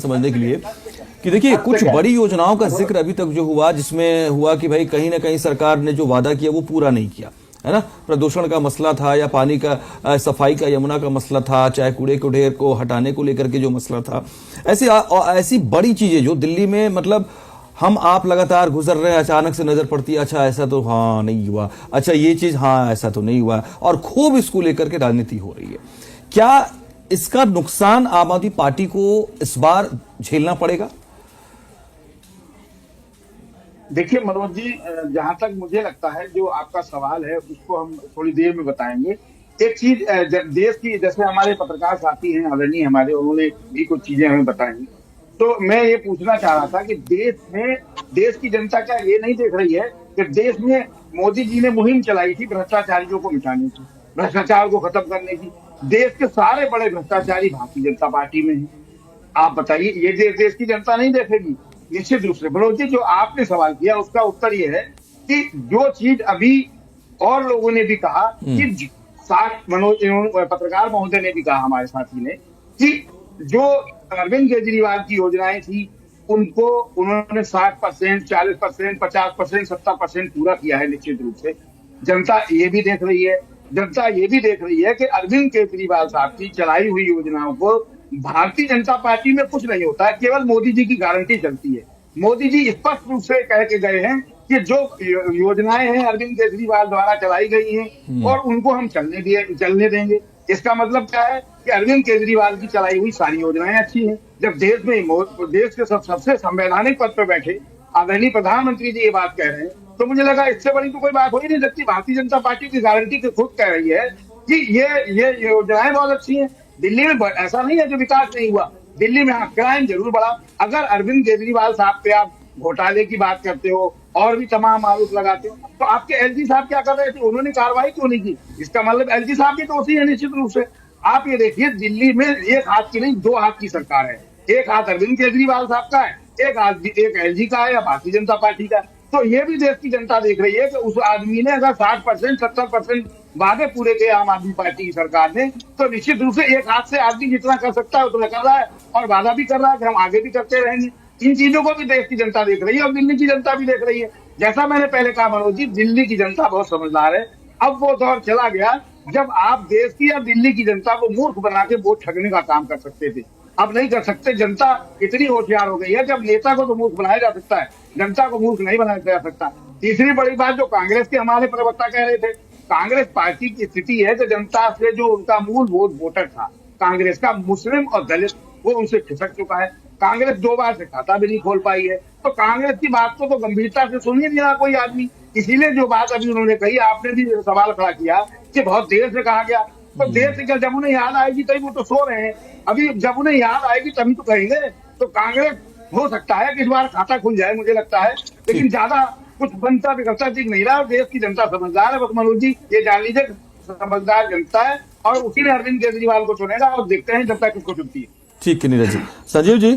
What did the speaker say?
समझने के लिए कि देखिए कुछ बड़ी योजनाओं का जिक्र अभी तक जो हुआ, जिसमें हुआ कि भाई कहीं ना कहीं सरकार ने जो वादा किया वो पूरा नहीं किया, है ना। प्रदूषण का मसला था या पानी का सफाई का, यमुना का मसला था, चाहे कूड़े को ढेर को हटाने को लेकर के जो मसला था, ऐसी बड़ी चीजें जो दिल्ली में मतलब हम आप लगातार गुजर रहे हैं, अचानक से नजर पड़ती है, अच्छा ऐसा तो हाँ नहीं हुआ, अच्छा ये चीज हाँ ऐसा तो नहीं हुआ, और खूब इसको लेकर के राजनीति हो रही है। क्या इसका नुकसान आम आदमी पार्टी को इस बार झेलना पड़ेगा? देखिए मनोज जी, जहां तक मुझे लगता है जो आपका सवाल है उसको हम थोड़ी देर में बताएंगे। एक चीज, देश की, जैसे हमारे पत्रकार साथी हैं आदरणीय हमारे, उन्होंने भी कुछ चीजें हमें बताई। तो मैं ये पूछना चाह रहा था कि देश की जनता क्या ये नहीं देख रही है कि देश में मोदी जी ने मुहिम चलाई थी भ्रष्टाचारियों को मिटाने की, भ्रष्टाचार को खत्म करने की। देश के सारे बड़े भ्रष्टाचारी भारतीय जनता पार्टी में हैं। आप बताइए, ये देश की जनता नहीं देखेगी? निश्चित रूप से। मनोज जी, जो आपने सवाल किया उसका उत्तर ये है कि जो चीज अभी और लोगों ने भी कहा कि पत्रकार महोदय ने भी कहा, हमारे साथी ने, कि जो अरविंद केजरीवाल की योजनाएं थी उनको उन्होंने 60%, 40%, 50%, 70% पूरा किया है। निश्चित रूप से जनता ये भी देख रही है, जनता ये भी देख रही है कि अरविंद केजरीवाल साहब की चलाई हुई योजनाओं को भारतीय जनता पार्टी में कुछ नहीं होता है, केवल मोदी जी की गारंटी चलती है। मोदी जी स्पष्ट रूप से कह के गए हैं कि जो योजनाएं हैं अरविंद केजरीवाल द्वारा चलाई गई हैं और उनको हम चलने देंगे। इसका मतलब क्या है कि अरविंद केजरीवाल की चलाई हुई सारी योजनाएं अच्छी हैं। जब देश के सबसे संवैधानिक पद पर बैठे आदरणीय प्रधानमंत्री जी ये बात कह रहे हैं, तो मुझे लगा इससे बड़ी तो कोई बात हो ही नहीं सकती। भारतीय जनता पार्टी की गारंटी तो खुद कह रही है कि ये योजनाएं बहुत अच्छी हैं। दिल्ली में ऐसा नहीं है जो विकास नहीं हुआ, दिल्ली में क्राइम जरूर बढ़ा। अगर अरविंद केजरीवाल साहब पे आप घोटाले की बात करते हो और भी तमाम आरोप लगाते हो, तो आपके एलजी साहब क्या कर रहे थे? उन्होंने कार्रवाई क्यों नहीं की? इसका मतलब एलजी साहब भी दोषी है निश्चित रूप से। आप ये देखिए, दिल्ली में एक हाथ की नहीं, दो हाथ की सरकार है। एक हाथ अरविंद केजरीवाल साहब का है, एक एलजी का है या भारतीय जनता पार्टी का। तो ये भी देश की जनता देख रही है कि उस आदमी ने अगर 60%, 70% वादे पूरे किए आम आदमी पार्टी की सरकार ने, तो निश्चित रूप से एक हाथ से आदमी जितना कर सकता है उतना कर रहा है और वादा भी कर रहा है कि हम आगे भी करते रहेंगे। इन चीजों को भी देश की जनता देख रही है और दिल्ली की जनता भी देख रही है। जैसा मैंने पहले कहा मनोज जी, दिल्ली की जनता बहुत समझदार है। अब वो दौर चला गया जब आप देश की या दिल्ली की जनता को मूर्ख बना के वोट ठगने का काम कर सकते थे। अब नहीं कर सकते। जनता इतनी होशियार हो गई है कि अब नेता को तो मूर्ख बनाया जा सकता है, जनता को मूर्ख नहीं बनाया जा सकता। तीसरी बड़ी बात जो कांग्रेस के हमारे प्रवक्ता कह रहे थे, कांग्रेस पार्टी की स्थिति है कि जनता से जो उनका मूल वोटर था कांग्रेस का, मुस्लिम और दलित, वो उनसे खिसक चुका है। कांग्रेस 2 बार से खाता भी नहीं खोल पाई है। तो कांग्रेस की बात को तो गंभीरता से सुन ही नहीं रहा कोई आदमी। इसीलिए जो बात अभी उन्होंने कही, आपने भी सवाल खड़ा किया कि बहुत देर से कहा गया, तो देर से क्या, जब उन्हें याद आएगी तभी वो तो सो रहे हैं। अभी जब उन्हें याद आएगी तभी तो कहेंगे। तो कांग्रेस हो सकता है कि इस बार खाता खुल जाए, मुझे लगता है, लेकिन ज्यादा कुछ बनता बिगड़ता दिख नहीं रहा। देश की जनता समझदार है। बस मनोज जी ये जान लीजिए, समझदार जनता है और उसी ने अरविंद केजरीवाल को चुनेगा और देखते हैं जनता किसको चुनती है। ठीक है नीरज जी। संजीव जी।